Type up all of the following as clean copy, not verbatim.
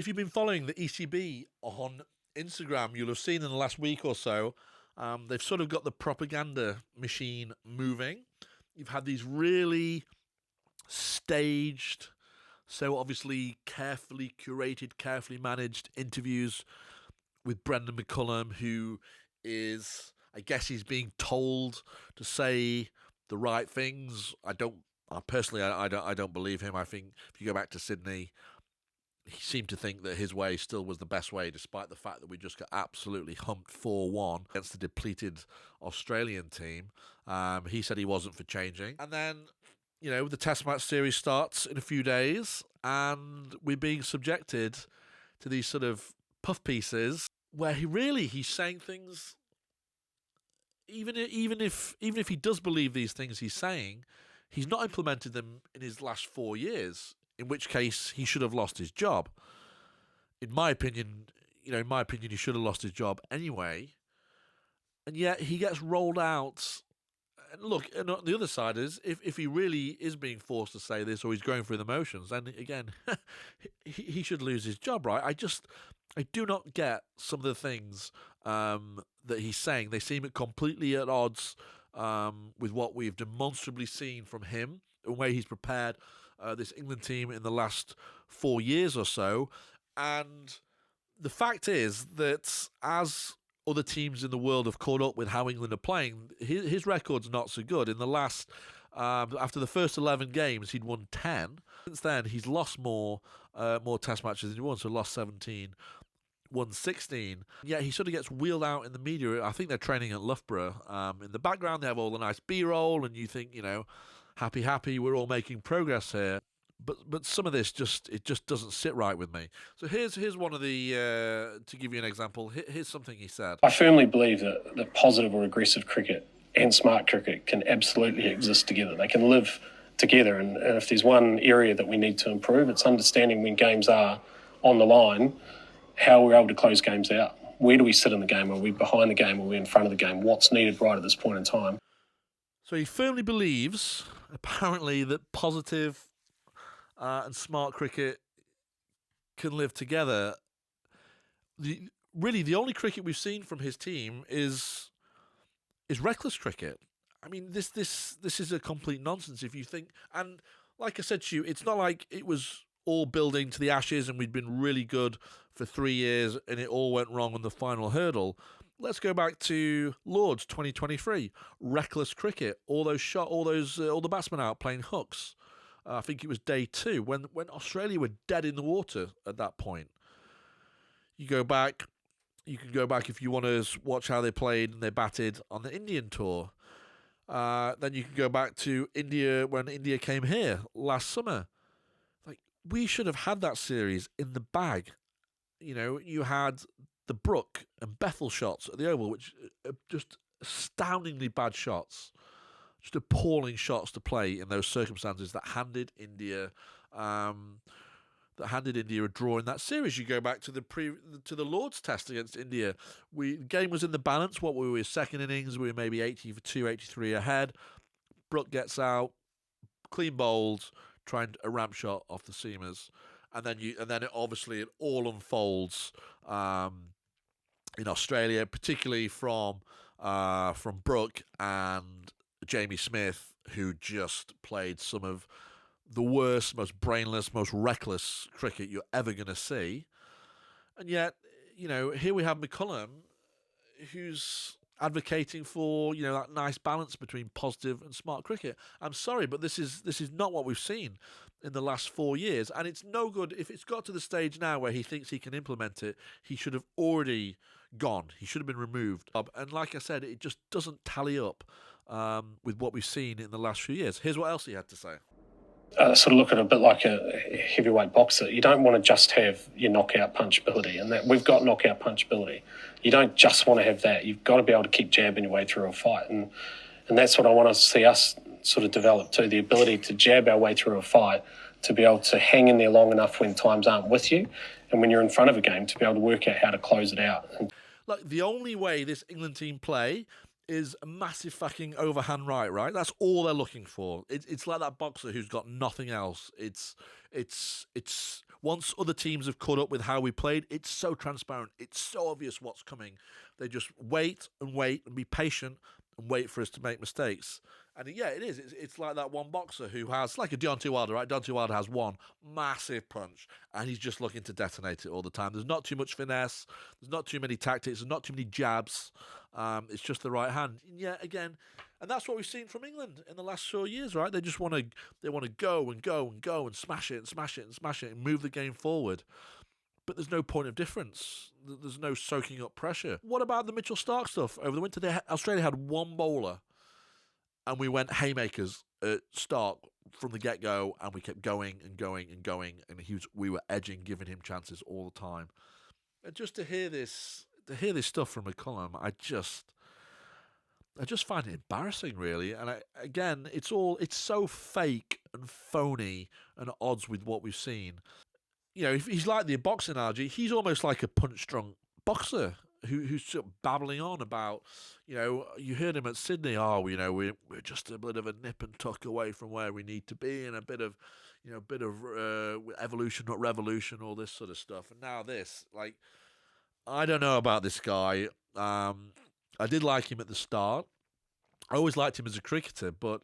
If you've been following the ECB on Instagram, you'll have seen in the last week or so, they've sort of got the propaganda machine moving. You've had these really staged, so obviously carefully curated, carefully managed interviews with Brendon McCullum, who is, I guess, he's being told to say the right things. I don't believe him. I think if you go back to Sydney, he seemed to think that his way still was the best way, despite the fact that we just got absolutely humped 4-1 against the depleted Australian team. He said he wasn't for changing. And then, the Test match series starts in a few days, and we're being subjected to these sort of puff pieces where he's saying things. Even if he does believe these things he's saying, he's not implemented them in his last 4 years. In which case, he should have lost his job. In my opinion, he should have lost his job anyway. And yet he gets rolled out. And look, and on the other side is, if he really is being forced to say this or he's going through the motions, then again, he should lose his job, right? I do not get some of the things that he's saying. They seem completely at odds with what we've demonstrably seen from him, the way he's prepared this England team in the last 4 years or so. And the fact is that as other teams in the world have caught up with how England are playing, his record's not so good. In the last, after the first 11 games, he'd won 10. Since then, he's lost more Test matches than he won, so lost 17, won 16. Yeah, he sort of gets wheeled out in the media. I think they're training at Loughborough. In the background, they have all the nice B-roll, and you think, happy, we're all making progress here. But some of this just doesn't sit right with me. So here's one of the to give you an example. Here's something he said. I firmly believe that positive or aggressive cricket and smart cricket can absolutely exist together. They can live together. And if there's one area that we need to improve, it's understanding when games are on the line, how we're able to close games out. Where do we sit in the game? Are we behind the game? Are we in front of the game? What's needed right at this point in time? So he firmly believes, apparently, that positive and smart cricket can live together. The only cricket we've seen from his team is reckless cricket. I mean, this is a complete nonsense if you think. And like I said to you, it's not like it was all building to the Ashes and we'd been really good for 3 years and it all went wrong on the final hurdle. Let's go back to Lords 2023. Reckless cricket. All the batsmen out playing hooks. I think it was day 2 when Australia were dead in the water at that point. You can go back if you want to watch how they played and they batted on the Indian tour. Then you can go back to India when India came here last summer. Like, we should have had that series in the bag. You had the Brook and Bethel shots at the Oval, which are just astoundingly bad shots. Just appalling shots to play in those circumstances that handed India a draw in that series. You go back to the Lord's Test against India. The game was in the balance. What we were second innings, we were maybe 80 for 2, 83 ahead. Brook gets out, clean bowled, trying a ramp shot off the seamers, and then it all unfolds in Australia, particularly from Brook and Jamie Smith, who just played some of the worst, most brainless, most reckless cricket you're ever going to see. And yet, here we have McCullum, who's advocating for, that nice balance between positive and smart cricket. I'm sorry, but this is not what we've seen in the last 4 years. And it's no good. If it's got to the stage now where he thinks he can implement it, he should have already gone. He should have been removed. And like I said, it just doesn't tally up with what we've seen in the last few years. Here's what else he had to say. Sort of look at it a bit like a heavyweight boxer. You don't want to just have your knockout punch ability, and that we've got knockout punch ability. You don't just want to have that. You've got to be able to keep jabbing your way through a fight, and that's what I want to see us sort of develop too, the ability to jab our way through a fight, to be able to hang in there long enough when times aren't with you, and when you're in front of a game, to be able to work out how to close it out. Look, the only way this England team play is a massive fucking overhand right? That's all they're looking for. It's like that boxer who's got nothing else. It's Once other teams have caught up with how we played, it's so transparent. It's so obvious what's coming. They just wait and be patient and wait for us to make mistakes. And yeah, it is. It's like that one boxer who has, like a Deontay Wilder, right? Deontay Wilder has one massive punch, and he's just looking to detonate it all the time. There's not too much finesse. There's not too many tactics. There's not too many jabs. It's just the right hand. And yeah, again, and that's what we've seen from England in the last 4 years, right? They just want to go and smash it and smash it and smash it and move the game forward. But there's no point of difference. There's no soaking up pressure. What about the Mitchell Starc stuff? Over the winter, Australia had one bowler, and we went haymakers at Starc from the get-go, and we kept going, and we were edging, giving him chances all the time. And just to hear this stuff from McCullum, I just find it embarrassing, really. And again, it's so fake and phony and at odds with what we've seen. You know, if he's like the boxing analogy, he's almost like a punch-drunk boxer who's sort of babbling on about, you know, you heard him at Sydney, we're just a bit of a nip and tuck away from where we need to be, and a bit of evolution, not revolution, all this sort of stuff. And now this, like, I don't know about this guy. I did like him at the start. I always liked him as a cricketer, but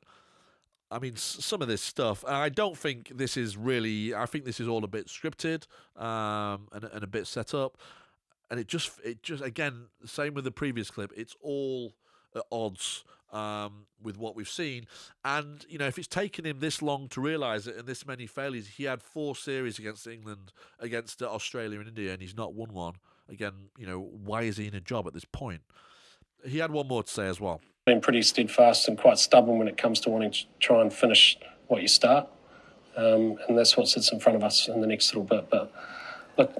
I mean, some of this stuff, I don't think this is really. I think this is all a bit scripted and a bit set up, and it just again, same with the previous clip. It's all at odds with what we've seen, and you know, if it's taken him this long to realise it and this many failures, he had 4 series against England, against Australia and India, and he's not won one. Again, you know, why is he in a job at this point? He had one more to say as well. Been pretty steadfast and quite stubborn when it comes to wanting to try and finish what you start. And that's what sits in front of us in the next little bit. But look,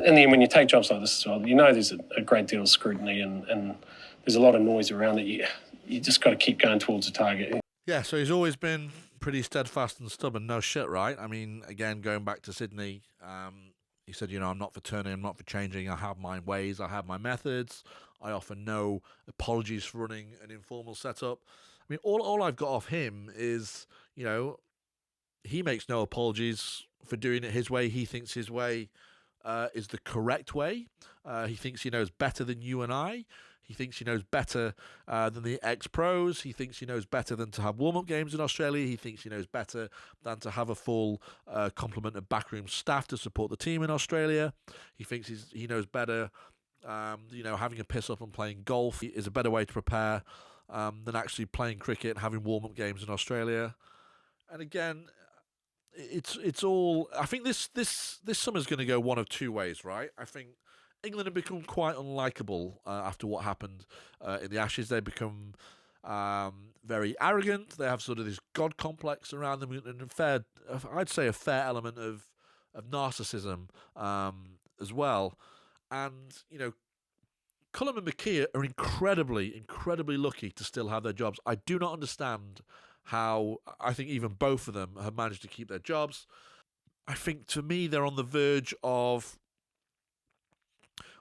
in the end, when you take jobs like this as well, you know there's a great deal of scrutiny and there's a lot of noise around it. You just got to keep going towards the target. Yeah, so he's always been pretty steadfast and stubborn. No shit, right? I mean, again, going back to Sydney, he said, you know, I'm not for turning, I'm not for changing. I have my ways, I have my methods. I offer no apologies for running an informal setup. I mean, all I've got off him is, you know, he makes no apologies for doing it his way. He thinks his way is the correct way. He thinks he knows better than you and I. He thinks he knows better than the ex-pros. He thinks he knows better than to have warm-up games in Australia. He thinks he knows better than to have a full complement of backroom staff to support the team in Australia. He thinks he knows better. You know, having a piss-up and playing golf is a better way to prepare than actually playing cricket and having warm-up games in Australia. And again, it's all. I think this summer's going to go one of two ways, right? I think England have become quite unlikable after what happened in the Ashes. They become very arrogant. They have sort of this god complex around them, and I'd say a fair element of narcissism as well. And you know, Cullen and McKee are incredibly lucky to still have their jobs. I do not understand how. I think even both of them have managed to keep their jobs. I think, to me, they're on the verge of.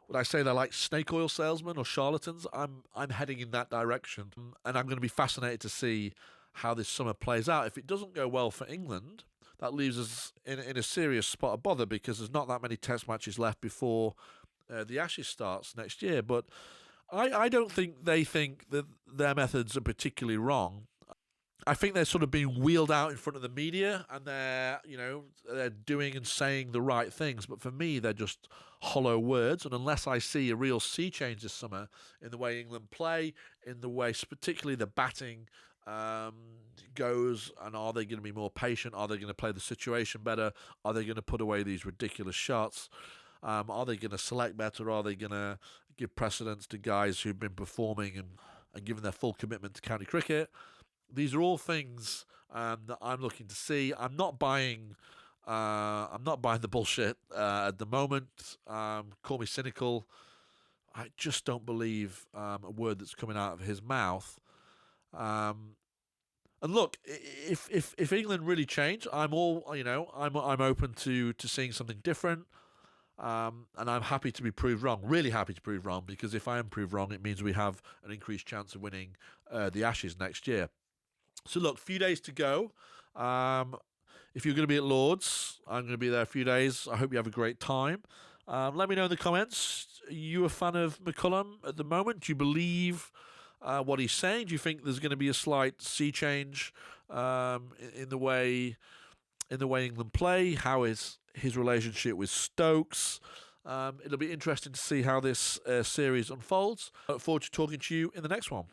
Would I say they're like snake oil salesmen or charlatans? I'm heading in that direction, and I'm going to be fascinated to see how this summer plays out. If it doesn't go well for England, that leaves us in a serious spot of bother, because there's not that many Test matches left before the Ashes starts next year. But I don't think they think that their methods are particularly wrong. I think they're sort of being wheeled out in front of the media, and they're doing and saying the right things. But for me, they're just hollow words. And unless I see a real sea change this summer in the way England play, in the way particularly the batting goes, and are they going to be more patient? Are they going to play the situation better? Are they going to put away these ridiculous shots? Are they going to select better? Are they going to give precedence to guys who've been performing and given their full commitment to county cricket? These are all things that I'm looking to see. I'm not buying the bullshit at the moment. Call me cynical. I just don't believe a word that's coming out of his mouth. And look, if England really change, I'm open to seeing something different. And I'm happy to be proved wrong, really happy to prove wrong, because if I am proved wrong, it means we have an increased chance of winning the Ashes next year. So look, few days to go. If you're going to be at Lord's, I'm going to be there a few days. I hope you have a great time. Let me know in the comments. Are you a fan of McCullum at the moment? Do you believe what he's saying? Do you think there's going to be a slight sea change in the way England play? How is his relationship with Stokes? It'll be interesting to see how this series unfolds. I look forward to talking to you in the next one.